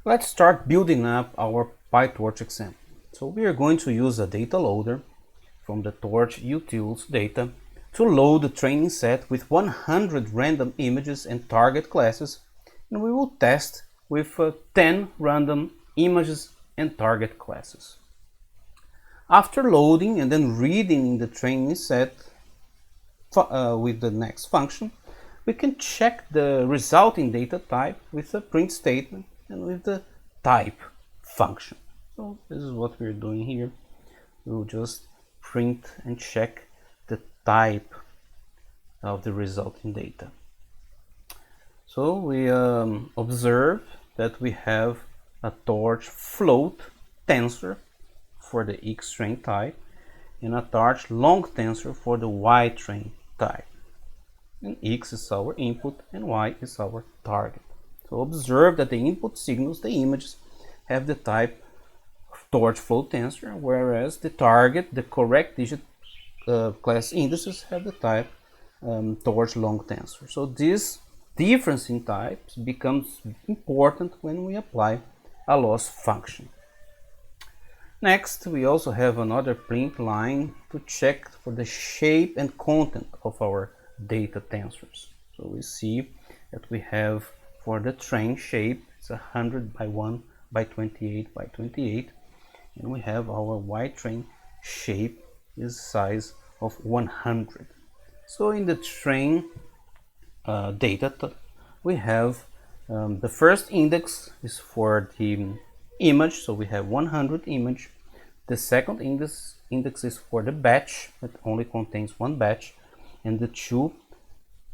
Let's start building up our PyTorch example. So we are going to use a data loader from the Torch utils data to load the training set with 100 random images and target classes, and we will test with 10 random images and target classes. After loading and then reading the training set with the next function, we can check the resulting data type with a print statement and with the type function. So this is what we're doing here. We'll just print and check the type of the resulting data. So we observe that we have a torch float tensor for the X-train type and a torch long tensor for the Y-train type. And X is our input and Y is our target. So observe that the input signals, the images, have the type torch float tensor, whereas the target, the correct digit class indices, have the type torch long tensor. So this difference in types becomes important when we apply a loss function. Next, we also have another print line to check for the shape and content of our data tensors. So we see that we have for the train shape, it's 100 by 1 by 28 by 28, and we have our Y-train shape is size of 100. So in the train data, we have the first index is for the image, so we have 100 image. The second index is for the batch, that only contains one batch, and the two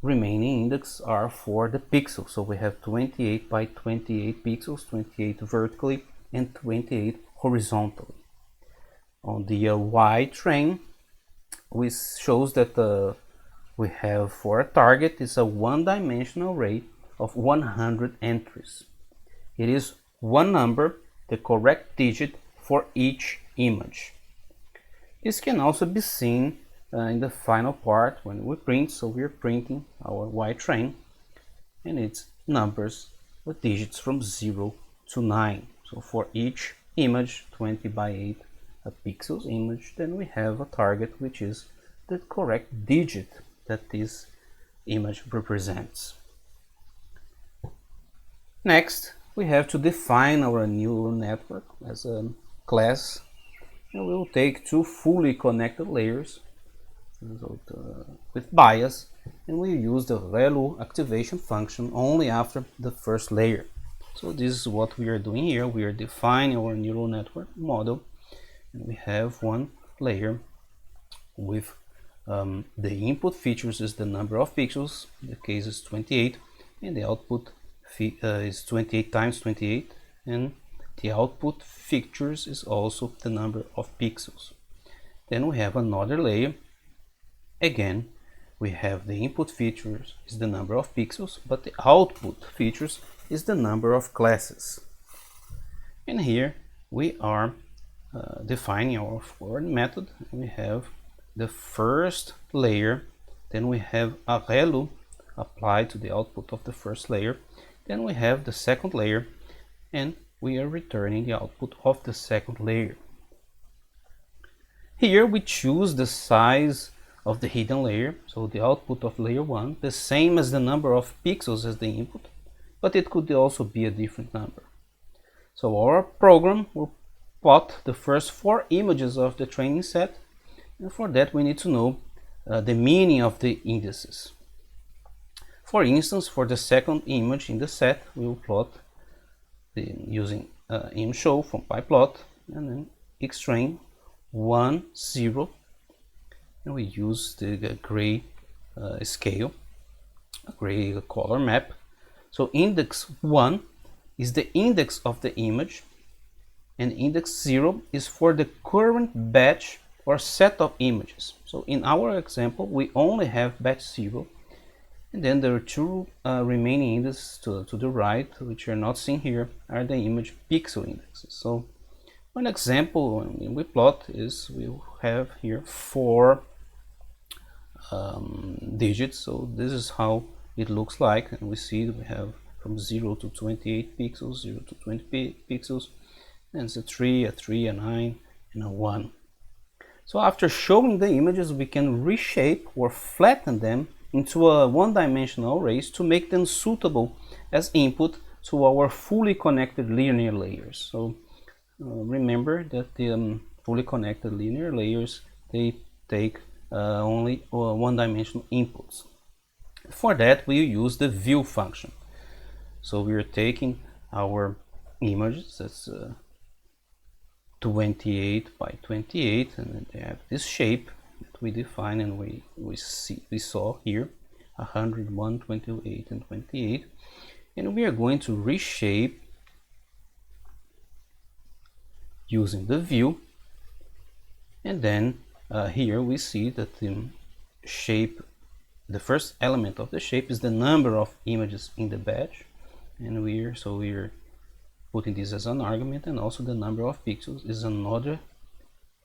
remaining index are for the pixels. So we have 28 by 28 pixels, 28 vertically and 28 horizontally. On the Y train, we shows that we have for a target is a one-dimensional array of 100 entries. It is one number, the correct digit for each image. This can also be seen in the final part when we print. So we're printing our Y train and it's numbers with digits from 0 to 9. So for each image 20 by 8 pixels image, then we have a target which is the correct digit that this image represents. Next, we have to define our neural network as a class, and we will take two fully connected layers with bias, and we use the ReLU activation function only after the first layer. So this is what we are doing here. We are defining our neural network model, and we have one layer with the input features is the number of pixels, in the case is 28, and the output is 28 times 28, and the output features is also the number of pixels. Then we have another layer. Again, we have the input features is the number of pixels, but the output features is the number of classes. And here we are defining our forward method. We have the first layer, then we have a ReLU applied to the output of the first layer, then we have the second layer, and we are returning the output of the second layer. Here we choose the size of the hidden layer, so the output of layer 1, the same as the number of pixels as the input, but it could also be a different number. So our program will plot the first 4 images of the training set, and for that we need to know the meaning of the indices. For instance, for the second image in the set, we will plot using mshow from pyplot, and then xtrain 1 0, and we use the gray scale, a gray color map. So index 1 is the index of the image, and index 0 is for the current batch or set of images. So in our example, we only have batch 0, and then there are 2 remaining indexes to the right, which are not seen here, are the image pixel indexes. So one example when we plot is we have here 4 digits. So this is how it looks like, and we see we have from 0 to 28 pixels, 0 to 20 pixels, and it's a 3, a 3, a 9, and a 1. So after showing the images, we can reshape or flatten them into a one-dimensional arrays to make them suitable as input to our fully connected linear layers. So remember that the fully connected linear layers, they take only one-dimensional inputs. For that, we use the view function. So we are taking our images, that's 28 by 28, and they have this shape that we define and we saw here, 100, 128, and 28, and we are going to reshape using the view, and then here we see that the shape, the first element of the shape is the number of images in the batch, and we're putting this as an argument, and also the number of pixels is another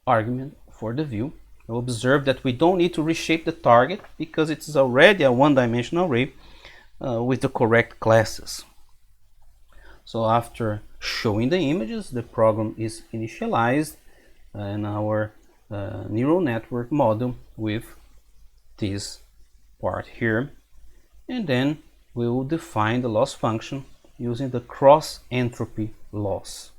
argument for the view. You'll observe that we don't need to reshape the target because it is already a one-dimensional array with the correct classes. So after showing the images, the program is initialized in our neural network model with this part here, and then we will define the loss function using the cross entropy loss.